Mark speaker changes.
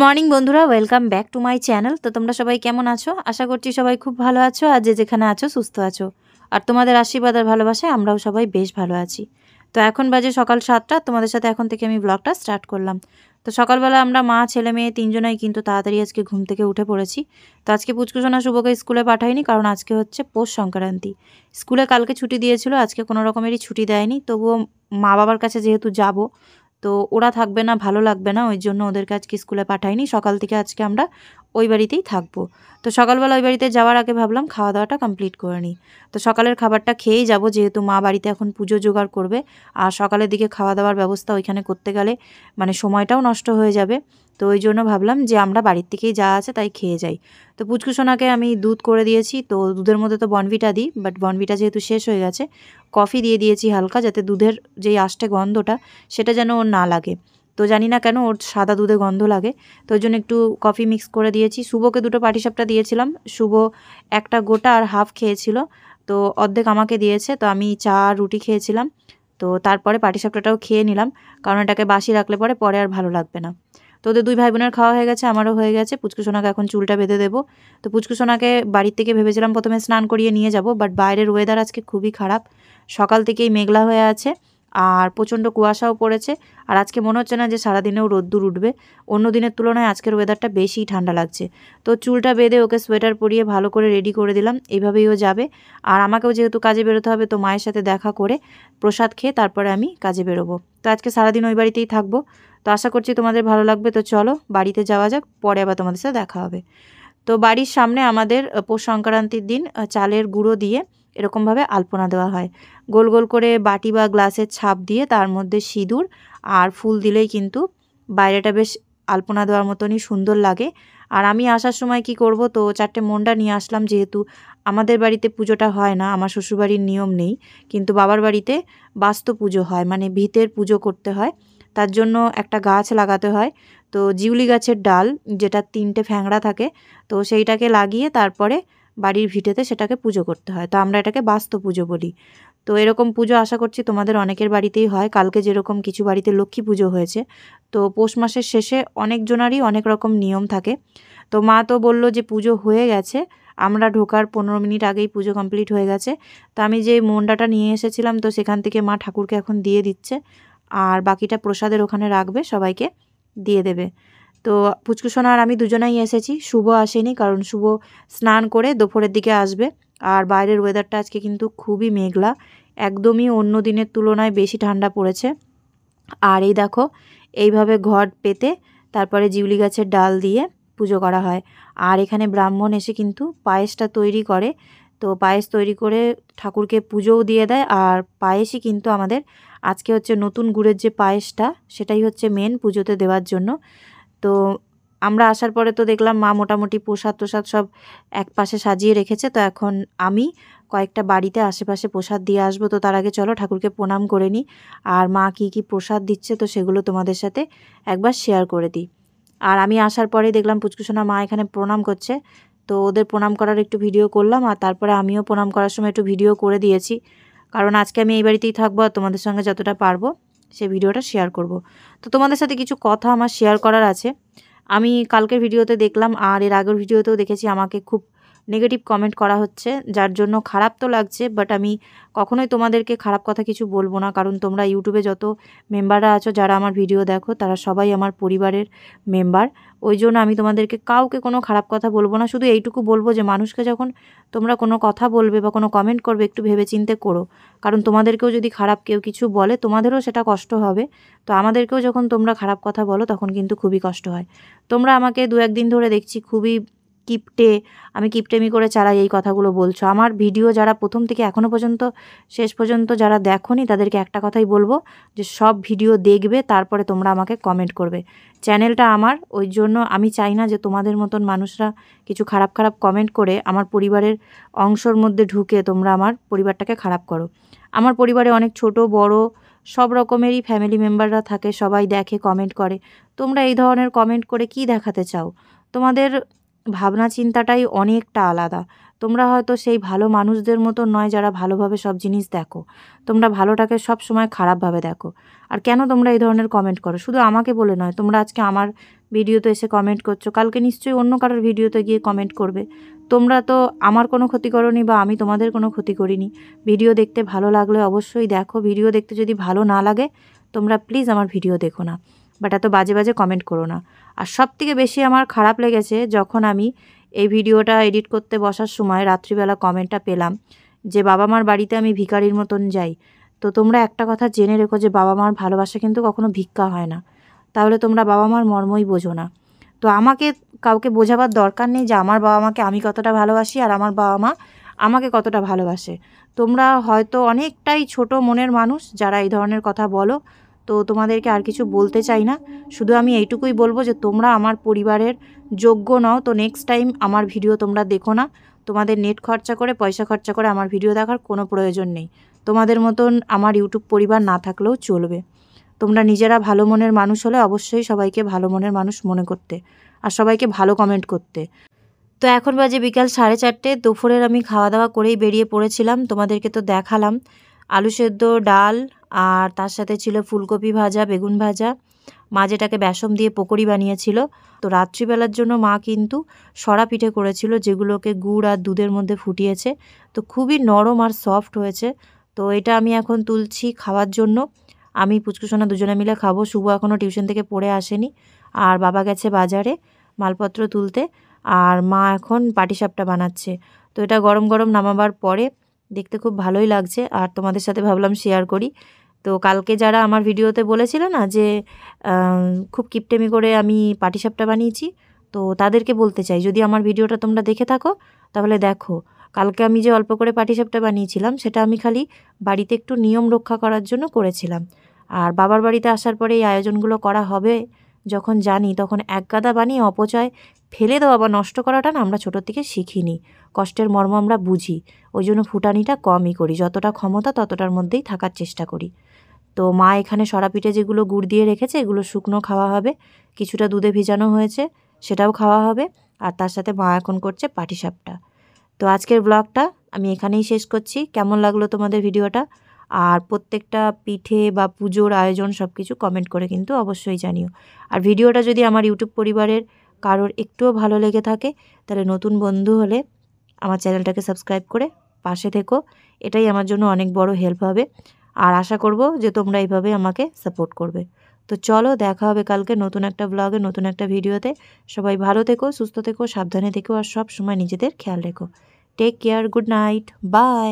Speaker 1: Morning বন্ধুরা, welcome back to my channel. তো তোমরা সবাই কেমন আছো? আশা করছি সবাই খুব ভালো আছো, আর যে যেখানে আছো সুস্থ আছো। আর তোমাদের আশীর্বাদ আর ভালোবাসায় আমরাও সবাই বেশ ভালো আছি। তো এখন বাজে সকাল 7টা, তোমাদের সাথে এখন থেকে আমি ব্লগটা স্টার্ট করলাম। তো সকালবেলা আমরা মা ছেলে মেয়ে তিনজনাই কিন্তু তাড়াতাড়ি আজকে ঘুম থেকে উঠে পড়েছি। তো আজকে পুচকুসোনা শুভকে স্কুলে পাঠাইনি, কারণ আজকে হচ্ছে পৌষ সংক্রান্তি। স্কুলে কালকে ছুটি দিয়েছিল, আজকে কোনো রকমেরই ছুটি দেয়নি। তবুও মা বাবার কাছে যেহেতু যাব, তো ওরা থাকবে না, ভালো লাগবে না, ওই জন্য ওদেরকে আজকে স্কুলে পাঠাইনি। সকাল থেকে আজকে আমরা ওই বাড়িতেই থাকবো। তো সকালবেলা ওই বাড়িতে যাওয়ার আগে ভাবলাম খাওয়া দাওয়াটা কমপ্লিট করে নিই। তো সকালের খাবারটা খেয়েই যাব, যেহেতু মা বাড়িতে এখন পুজো জোগাড় করবে। আর সকালের দিকে খাওয়া দাওয়ার ব্যবস্থা ওইখানে করতে গেলে মানে সময়টাও নষ্ট হয়ে যাবে। তো ওই জন্য ভাবলাম যে আমরা বাড়ির থেকেই যা আছে তাই খেয়ে যাই। তো পুচকুসোনাকে আমি দুধ করে দিয়েছি, তো দুধের মধ্যে তো বর্নভিটা দিই, বাট বর্নভিটা যেহেতু শেষ হয়ে গেছে, কফি দিয়ে দিয়েছি হালকা, যাতে দুধের যেই আষ্টে গন্ধটা সেটা যেন ওর না লাগে। তো জানি না কেন ওর সাদা দুধে গন্ধ লাগে, তো ওই জন্য একটু কফি মিক্স করে দিয়েছি। শুভকে দুটো পাটিসাপটা দিয়েছিলাম, শুভ একটা গোটা আর হাফ খেয়েছিল, তো অর্ধেক আমাকে দিয়েছে। তো আমি চা আর রুটি খেয়েছিলাম, তো তারপরে পাটিসাপটাটাও খেয়ে নিলাম, কারণ এটাকে বাসি রাখলে পরে আর ভালো লাগবে না। তো ওদের দুই ভাই বোনের খাওয়া হয়ে গেছে, আমারও হয়ে গেছে। পুচকুসোনাকে এখন চুলটা বেঁধে দেবো। তো পুচকুসোনাকে বাড়ির থেকে ভেবেছিলাম প্রথমে স্নান করিয়ে নিয়ে যাব, বাট বাইরের ওয়েদার আজকে খুবই খারাপ। সকাল থেকেই মেঘলা হয়ে আছে, আর প্রচণ্ড কুয়াশাও পড়েছে। আর আজকে মনে হচ্ছে না যে সারাদিনেও রোদ্দুর উঠবে। অন্য দিনের তুলনায় আজকের ওয়েদারটা বেশি ঠান্ডা লাগছে। তো চুলটা বেঁধে ওকে সোয়েটার পরিয়ে ভালো করে রেডি করে দিলাম, এইভাবেই ও যাবে। আর আমাকেও যেহেতু কাজে বেরোতে হবে, তো মায়ের সাথে দেখা করে প্রসাদ খেয়ে তারপরে আমি কাজে বেরোবো। তো আজকে সারাদিন ওই বাড়িতেই থাকবো। তো আশা করছি তোমাদের ভালো লাগবে। তো চলো বাড়িতে যাওয়া যাক, পরে আবার তোমাদের সাথে দেখা হবে। তো বাড়ির সামনে আমাদের পৌষ সংক্রান্তির দিন চালের গুঁড়ো দিয়ে এরকমভাবে আলপনা দেওয়া হয়। গোল গোল করে বাটি বা গ্লাসের ছাপ দিয়ে তার মধ্যে সিঁদুর আর ফুল দিলেই কিন্তু বাইরেটা বেশ আলপনা দেওয়ার মতনই সুন্দর লাগে। আর আমি আসার সময় কি করব, তো 4টে মন্ডা নিয়ে আসলাম। যেহেতু আমাদের বাড়িতে পুজোটা হয় না, আমার শ্বশুরবাড়ির নিয়ম নেই, কিন্তু বাবার বাড়িতে বাস্তু পুজো হয়, মানে ভিতের পুজো করতে হয়। তার জন্য একটা গাছ লাগাতে হয়। তো জিউলি গাছের ডাল, যেটা 3টে ফ্যাংড়া থাকে, তো সেইটাকে লাগিয়ে তারপরে বাড়ির ভিটেতে সেটাকে পুজো করতে হয়। তো আমরা এটাকে বাস্তু পুজো বলি। তো এরকম পুজো আশা করছি তোমাদের অনেকের বাড়িতেই হয়। কালকে যেরকম কিছু বাড়িতে লক্ষ্মী পুজো হয়েছে। তো পৌষ মাসের শেষে অনেকজনারই অনেক রকম নিয়ম থাকে। তো মা তো বলল যে পুজো হয়ে গেছে, আমরা ঢোকার 15 মিনিট আগেই পুজো কমপ্লিট হয়ে গেছে। তো আমি যে মন্ডাটা নিয়ে এসেছিলাম, তো সেখান থেকে মা ঠাকুরকে এখন দিয়ে দিচ্ছে, আর বাকিটা প্রসাদের ওখানে রাখবে, সবাইকে দিয়ে দেবে। তো পুচকুসোনা আর আমি দুজনাই এসেছি, শুভ আসেনি, কারণ শুভ স্নান করে দুপুরের দিকে আসবে। আর বাইরের ওয়েদারটা আজকে কিন্তু খুবই মেঘলা, একদমই অন্য দিনের তুলনায় বেশি ঠান্ডা পড়েছে। আর এই দেখো, এইভাবে ঘট পেতে তারপরে জিউলি গাছের ডাল দিয়ে পুজো করা হয়। আর এখানে ব্রাহ্মণ এসে কিন্তু পায়েসটা তৈরি করে। তো পায়েস তৈরি করে ঠাকুরকে পুজোও দিয়ে দেয়। আর পায়েসই কিন্তু আমাদের আজকে হচ্ছে নতুন গুড়ের যে পায়েসটা, সেটাই হচ্ছে মেন পুজোতে দেওয়ার জন্য। তো আমরা আসার পরে তো দেখলাম মা মোটামুটি প্রসাদ টোসাদ সব এক পাশে সাজিয়ে রেখেছে। তো এখন আমি কয়েকটা বাড়িতে আশেপাশে প্রসাদ দিয়ে আসবো। তো তার আগে চলো ঠাকুরকে প্রণাম করে নিই, আর মা কি কি প্রসাদ দিচ্ছে তো সেগুলো তোমাদের সাথে একবার শেয়ার করে দিই। আর আমি আসার পরেই দেখলাম পুচকুসোনা মা এখানে প্রণাম করছে, তো ওদের প্রণাম করার একটু ভিডিও করলাম। আর তারপরে আমিও প্রণাম করার সময় একটু ভিডিও করে দিয়েছি, কারণ আজকে আমি এই বাড়িতেই থাকবো, আর তোমাদের সঙ্গে যতটা পারবো সেই ভিডিওটা শেয়ার করব। তো তোমাদের সাথে কিছু কথা আমার শেয়ার করার আছে। আমি কালকের ভিডিওতে দেখলাম, আর এর আগের ভিডিওতেও দেখেছি, আমাকে খুব নেগেটিভ কমেন্ট করা হচ্ছে, যার জন্য খারাপ তো লাগছে। বাট আমি কখনোই তোমাদেরকে খারাপ কথা কিছু বলবো না, কারণ তোমরা ইউটিউবে যত মেম্বাররা আছো, যারা আমার ভিডিও দেখো, তারা সবাই আমার পরিবারের মেম্বার। ওই জন্য আমি তোমাদেরকে কাউকে কোনো খারাপ কথা বলবো না। শুধু এইটুকু বলবো যে মানুষকে যখন তোমরা কোনো কথা বলবে বা কোনো কমেন্ট করবে, একটু ভেবেচিন্তে করো, কারণ তোমাদেরকেও যদি খারাপ কেউ কিছু বলে, তোমাদেরও সেটা কষ্ট হবে। তো আমাদেরকেও যখন তোমরা খারাপ কথা বলো, তখন কিন্তু খুবই কষ্ট হয়। তোমরা আমাকে 2-1 দিন ধরে দেখছি খুবই কিপটে, আমি কিপটেমি করে চালাই, এই কথাগুলো বলছো। আমার ভিডিও যারা প্রথম থেকে এখনও পর্যন্ত শেষ পর্যন্ত যারা দেখোনি, তাদেরকে একটা কথাই বলবো, যে সব ভিডিও দেখবে, তারপরে তোমরা আমাকে কমেন্ট করবে। চ্যানেলটা আমার, ওই জন্য আমি চাই না যে তোমাদের মতন মানুষরা কিছু খারাপ খারাপ কমেন্ট করে আমার পরিবারের অংশের মধ্যে ঢুকে তোমরা আমার পরিবারটাকে খারাপ করো। আমার পরিবারে অনেক ছোট বড় সব রকমেরই ফ্যামিলি মেম্বাররা থাকে, সবাই দেখে, কমেন্ট করে। তোমরা এই ধরনের কমেন্ট করে কি দেখাতে চাও? তোমাদের ভাবনা চিন্তাটাই অনেকটা আলাদা। তোমরা হয়তো সেই ভালো মানুষদের মতো নয় যারা ভালোভাবে সব জিনিস দেখো। তোমরা ভালোটাকে সবসময় খারাপভাবে দেখো। আর কেন তোমরা এই ধরনের কমেন্ট করো? শুধু আমাকে বলে নয়, তোমরা আজকে আমার ভিডিওতে এসে কমেন্ট করছো, কালকে নিশ্চয়ই অন্য কারোর ভিডিওতে গিয়ে কমেন্ট করবে। তোমরা তো আমার কোনো ক্ষতি করোনি বা আমি তোমাদের কোনো ক্ষতি করিনি। ভিডিও দেখতে ভালো লাগলে অবশ্যই দেখো। ভিডিও দেখতে যদি ভালো না লাগে, তোমরা প্লিজ আমার ভিডিও দেখো না। বাট এত বাজে বাজে কমেন্ট করো না। আর সবথেকে বেশি আমার খারাপ লেগেছে যখন আমি এই ভিডিওটা এডিট করতে বসার সময় রাত্রিবেলা কমেন্টটা পেলাম যে বাবা মার বাড়িতে আমি ভিখারির মতন যাই। তো তোমরা একটা কথা জেনে রেখো যে বাবা মার ভালোবাসা কিন্তু কখনো ভিক্ষা হয় না। তাহলে তোমরা বাবা মার মর্মই বোঝো না। তো আমাকে কাউকে বোঝাবার দরকার নেই যে আমার বাবা মাকে আমি কতটা ভালোবাসি আর আমার বাবা মা আমাকে কতটা ভালোবাসে। তোমরা হয়তো অনেকটাই ছোট মনের মানুষ যারা এই ধরনের কথা বলো। তো তোমাদেরকে আর কিছু বলতে চাই না। শুধু আমি এইটুকুই বলবো যে তোমরা আমার পরিবারের যোগ্য নও। তো নেক্সট টাইম আমার ভিডিও তোমরা দেখো না। তোমাদের নেট খরচা করে, পয়সা খরচা করে আমার ভিডিও দেখার কোনো প্রয়োজন নেই। তোমাদের মতন আমার ইউটিউব পরিবার না থাকলেও চলবে। তোমরা নিজেরা ভালো মনের মানুষ হলে অবশ্যই সবাইকে ভালো মনের মানুষ মনে করতে আর সবাইকে ভালো কমেন্ট করতে। তো এখন বাজে বিকাল 4:30। দুপুরের আমি খাওয়া দাওয়া করেই বেরিয়ে পড়েছিলাম। তোমাদেরকে তো দেখালাম আলু সেদ্ধ, ডাল, আর তার সাথে ছিল ফুলকপি ভাজা, বেগুন ভাজা। মা যেটাকে বেসন দিয়ে পকোড়ি বানিয়েছিল। তো রাত্রিবেলার জন্য মা কিন্তু সরা পিঠে করেছিল, যেগুলোকে গুড় আর দুধের মধ্যে ফুটিয়েছে। তো খুবই নরম আর সফট হয়েছে। তো এটা আমি এখন তুলছি খাওয়ার জন্য। আমি পুচকুসোনা দুজনে মিলে খাবো। শুভ এখনও টিউশন থেকে পড়ে আসেনি, আর বাবা গেছে বাজারে মালপত্র তুলতে। আর মা এখন পাটিসাপটা বানাচ্ছে। তো এটা গরম গরম নামাবার পরে দেখতে খুব ভালোই লাগছে, আর তোমাদের সাথে ভাবলাম শেয়ার করি। তো কালকে যারা আমার ভিডিওতে বলেছিল না যে খুব কিপটেমি করে আমি পাটিসাপটা বানিয়েছি, তো তাদেরকে বলতে চাই, যদি আমার ভিডিওটা তোমরা দেখে থাকো তাহলে দেখো, কালকে আমি যে অল্প করে পাটিসাপটা বানিয়েছিলাম সেটা আমি খালি বাড়িতে একটু নিয়ম রক্ষা করার জন্য করেছিলাম। আর বাবার বাড়িতে আসার পরে এই আয়োজনগুলো করা হবে যখন জানি, তখন একগাদা বানিয়ে অপচয় ফেলে দেওয়া বা নষ্ট করাটা না আমরা ছোটোর থেকে শিখিনি। কষ্টের মর্ম আমরা বুঝি, ওই জন্য ফুটানিটা কমই করি। যতটা ক্ষমতা ততটার মধ্যেই থাকার চেষ্টা করি। তো মা এখানে সরা পিঠে যেগুলো গুড় দিয়ে রেখেছে এগুলো শুকনো খাওয়া হবে, কিছুটা দুধে ভিজানো হয়েছে সেটাও খাওয়া হবে। আর তার সাথে মা এখন করছে পাটিসাপটা। তো আজকের ব্লগটা আমি এখানেই শেষ করছি। কেমন লাগলো তোমাদের ভিডিওটা? আর প্রত্যেকটা পিঠে বা পুজোর আয়োজন সব কিছু কমেন্ট করে কিন্তু অবশ্যই জানিও। আর ভিডিওটা যদি আমার ইউটিউব পরিবারের কারোর একটুও ভালো লেগে থাকে, তাহলে নতুন বন্ধু হলে আমার চ্যানেলটাকে সাবস্ক্রাইব করে পাশে থেকো। এটাই আমার জন্য অনেক বড় হেল্প হবে। আর আশা করব যে তোমরা এইভাবে আমাকে সাপোর্ট করবে। তো চলো, দেখা হবে কালকে নতুন একটা ব্লগে, নতুন একটা ভিডিওতে। সবাই ভালো থেকো, সুস্থ থেকো, সাবধানে থেকো, আর সব সময় নিজেদের খেয়াল রেখো। Take care, good night, by.